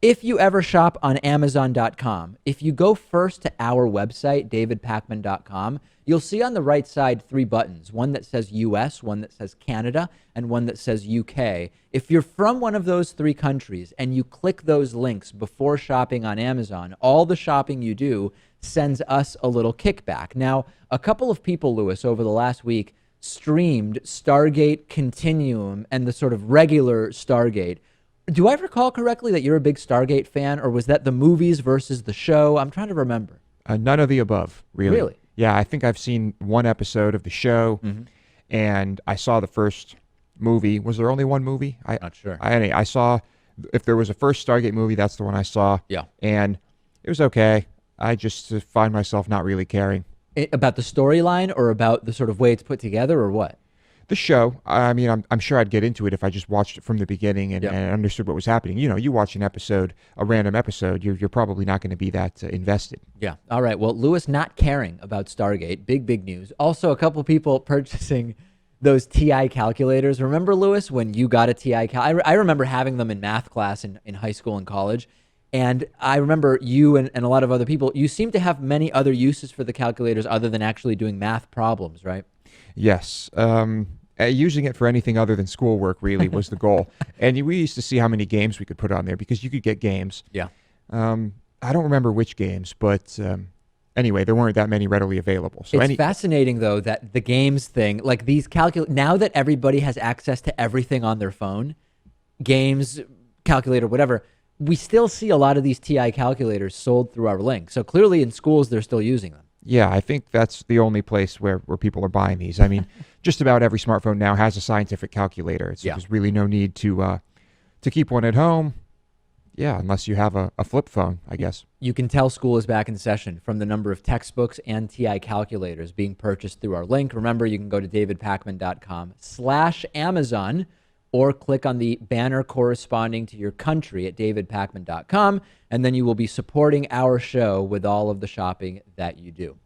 If you ever shop on Amazon.com, if you go first to our website, davidpakman.com, you'll see on the right side three buttons, one that says US, one that says Canada, and one that says UK. If you're from one of those three countries and you click those links before shopping on Amazon, all the shopping you do sends us a little kickback. Now, a couple of people, Lewis, over the last week streamed Stargate Continuum and the sort of regular Stargate. Do I recall correctly that you're a big Stargate fan, or was that the movies versus the show? I'm trying to remember. None of the above, really. Really? Yeah, I think I've seen one episode of the show, and I saw the first movie. Was there only one movie? Not sure. I saw, if there was a first Stargate movie, that's the one I saw. Yeah. And it was okay. I just find myself not really caring. About the storyline or about the sort of way it's put together or what? The show, I mean, I'm sure I'd get into it if I just watched it from the beginning and understood what was happening. You know, you watch an episode, a random episode, you're probably not going to be that invested. Yeah. All right. Well, Lewis not caring about Stargate. Big news. Also, a couple people purchasing those TI calculators. Remember, Lewis, when you got a TI I remember having them in math class in high school and college. And I remember you and a lot of other people, you seem to have many other uses for the calculators other than actually doing math problems, right? Yes. Using it for anything other than schoolwork really was the goal. And we used to see how many games we could put on there because you could get games. Yeah. I don't remember which games, but anyway, there weren't that many readily available. So it's fascinating, though, that the games thing, like these now that everybody has access to everything on their phone, games, calculator, whatever, we still see a lot of these TI calculators sold through our link. So clearly in schools, they're still using them. Yeah, I think that's the only place where people are buying these. I mean, just about every smartphone now has a scientific calculator. There's really no need to keep one at home. Yeah, unless you have a flip phone, I guess. You can tell school is back in session from the number of textbooks and TI calculators being purchased through our link. Remember, you can go to davidpakman.com/Amazon or click on the banner corresponding to your country at davidpakman.com, and then you will be supporting our show with all of the shopping that you do.